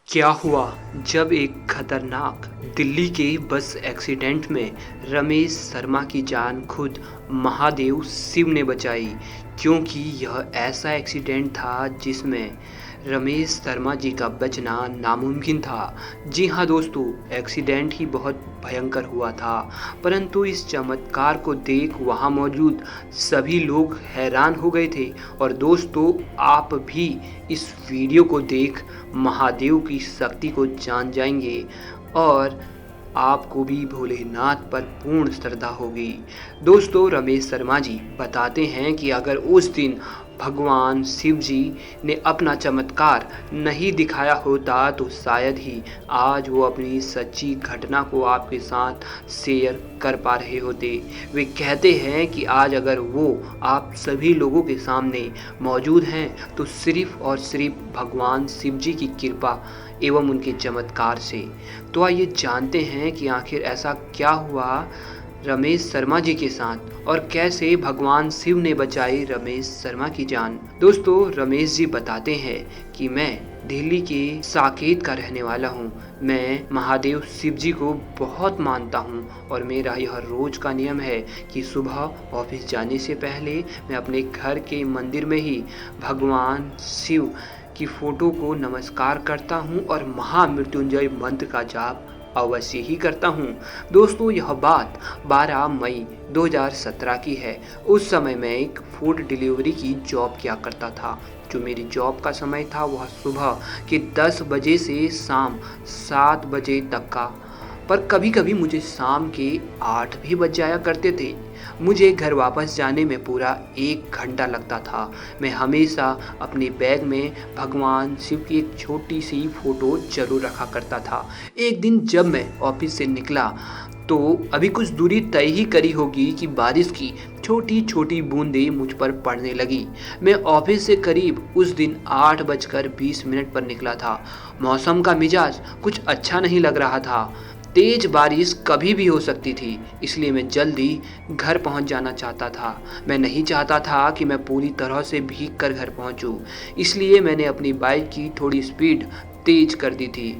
क्या हुआ जब एक खतरनाक दिल्ली के बस एक्सीडेंट में रमेश शर्मा की जान खुद महादेव शिव ने बचाई। क्योंकि यह ऐसा एक्सीडेंट था जिसमें रमेश शर्मा जी का बचना नामुमकिन था। जी हाँ दोस्तों, एक्सीडेंट ही बहुत भयंकर हुआ था, परंतु इस चमत्कार को देख वहाँ मौजूद सभी लोग हैरान हो गए थे। और दोस्तों, आप भी इस वीडियो को देख महादेव की शक्ति को जान जाएंगे और आपको भी भोलेनाथ पर पूर्ण श्रद्धा होगी। दोस्तों, रमेश शर्मा जी बताते हैं कि अगर उस दिन भगवान शिव जी ने अपना चमत्कार नहीं दिखाया होता तो शायद ही आज वो अपनी सच्ची घटना को आपके साथ शेयर कर पा रहे होते। वे कहते हैं कि आज अगर वो आप सभी लोगों के सामने मौजूद हैं तो सिर्फ और सिर्फ भगवान शिव जी की कृपा एवं उनके चमत्कार से। तो आइए जानते हैं कि आखिर ऐसा क्या हुआ रमेश शर्मा जी के साथ और कैसे भगवान शिव ने बचाई रमेश शर्मा की जान। दोस्तों, रमेश जी बताते हैं कि मैं दिल्ली के साकेत का रहने वाला हूँ। मैं महादेव शिव जी को बहुत मानता हूँ और मेरा यह रोज का नियम है कि सुबह ऑफिस जाने से पहले मैं अपने घर के मंदिर में ही भगवान शिव की फोटो को नमस्कार करता हूँ और महामृत्युंजय मंत्र का जाप अवश्य ही करता हूँ। दोस्तों, यह बात 12 मई 2017 की है। उस समय मैं एक फूड डिलीवरी की जॉब किया करता था। जो मेरी जॉब का समय था वह सुबह के 10 बजे से शाम 7 बजे तक का, पर कभी कभी मुझे शाम के 8 भी बज जाया करते थे। मुझे घर वापस जाने में पूरा 1 घंटा लगता था। मैं हमेशा अपने बैग में भगवान शिव की एक छोटी सी फोटो जरूर रखा करता था। एक दिन जब मैं ऑफिस से निकला तो अभी कुछ दूरी तय ही करी होगी कि बारिश की छोटी छोटी बूंदें मुझ पर पड़ने लगी। मैं ऑफिस से करीब उस दिन 8:20 पर निकला था। मौसम का मिजाज कुछ अच्छा नहीं लग रहा था। तेज बारिश कभी भी हो सकती थी, इसलिए मैं जल्दी घर पहुंच जाना चाहता था। मैं नहीं चाहता था कि मैं पूरी तरह से भीग कर घर पहुंचूं, इसलिए मैंने अपनी बाइक की थोड़ी स्पीड तेज कर दी थी।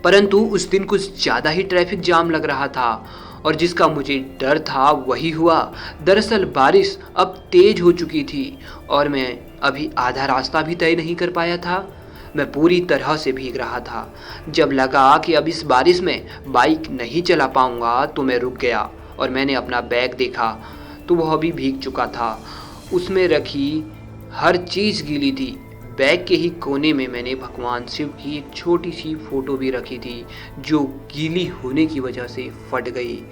परंतु उस दिन कुछ ज़्यादा ही ट्रैफिक जाम लग रहा था और जिसका मुझे डर था वही हुआ। दरअसल बारिश अब तेज हो चुकी थी और मैं अभी आधा रास्ता भी तय नहीं कर पाया था। मैं पूरी तरह से भीग रहा था। जब लगा कि अब इस बारिश में बाइक नहीं चला पाऊंगा तो मैं रुक गया और मैंने अपना बैग देखा तो वह भी भीग चुका था। उसमें रखी हर चीज़ गीली थी। बैग के ही कोने में मैंने भगवान शिव की एक छोटी सी फोटो भी रखी थी जो गीली होने की वजह से फट गई।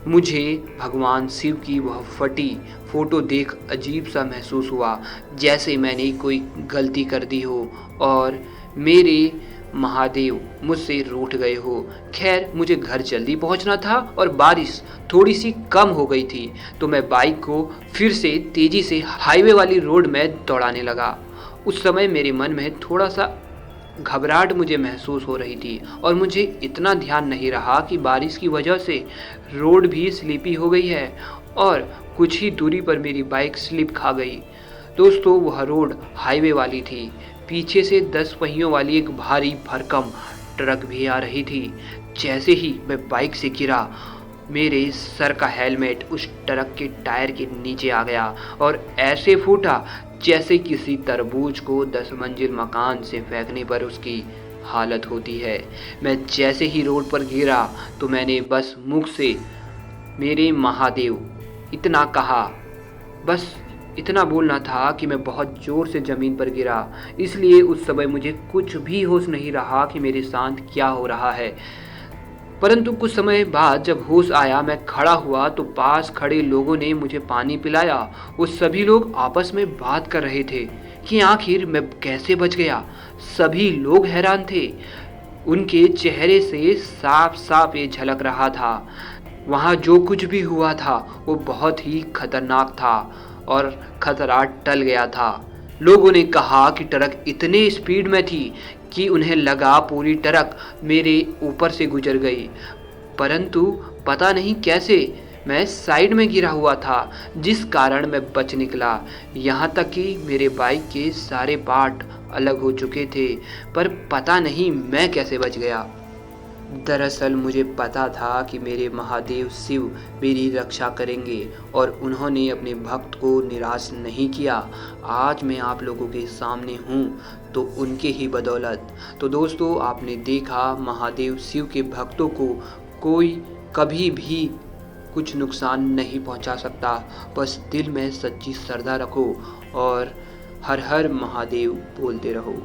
मुझे भगवान शिव की वह फटी फोटो देख अजीब सा महसूस हुआ, जैसे मैंने कोई गलती कर दी हो और मेरे महादेव मुझसे रूठ गए हो। खैर, मुझे घर जल्दी पहुंचना था और बारिश थोड़ी सी कम हो गई थी तो मैं बाइक को फिर से तेजी से हाईवे वाली रोड में दौड़ाने लगा। उस समय मेरे मन में थोड़ा सा घबराहट मुझे महसूस हो रही थी और मुझे इतना ध्यान नहीं रहा कि बारिश की वजह से रोड भी स्लिपी हो गई है और कुछ ही दूरी पर मेरी बाइक स्लिप खा गई। दोस्तों, वह रोड हाईवे वाली थी। पीछे से 10 पहियों वाली एक भारी भरकम ट्रक भी आ रही थी। जैसे ही मैं बाइक से गिरा, मेरे सर का हेलमेट उस ट्रक के टायर के नीचे आ गया और ऐसे फूटा जैसे किसी तरबूज को 10 मंजिल मकान से फेंकने पर उसकी हालत होती है। मैं जैसे ही रोड पर गिरा तो मैंने बस मुख से मेरे महादेव इतना कहा। बस इतना बोलना था कि मैं बहुत ज़ोर से ज़मीन पर गिरा। इसलिए उस समय मुझे कुछ भी होश नहीं रहा कि मेरे साथ क्या हो रहा है। परंतु कुछ समय बाद जब होश आया, मैं खड़ा हुआ तो पास खड़े लोगों ने मुझे पानी पिलाया। वो सभी लोग आपस में बात कर रहे थे कि आखिर मैं कैसे बच गया। सभी लोग हैरान थे। उनके चेहरे से साफ साफ ये झलक रहा था। वहाँ जो कुछ भी हुआ था वो बहुत ही खतरनाक था और खतरा टल गया था। लोगों ने कहा कि ट्रक इतने स्पीड में थी कि उन्हें लगा पूरी ट्रक मेरे ऊपर से गुजर गई, परंतु पता नहीं कैसे मैं साइड में गिरा हुआ था, जिस कारण मैं बच निकला। यहाँ तक कि मेरे बाइक के सारे पार्ट अलग हो चुके थे, पर पता नहीं मैं कैसे बच गया। दरअसल मुझे पता था कि मेरे महादेव शिव मेरी रक्षा करेंगे और उन्होंने अपने भक्त को निराश नहीं किया। आज मैं आप लोगों के सामने हूँ तो उनके ही बदौलत। तो दोस्तों, आपने देखा महादेव शिव के भक्तों को कोई कभी भी कुछ नुकसान नहीं पहुंचा सकता। बस दिल में सच्ची श्रद्धा रखो और हर हर महादेव बोलते रहो।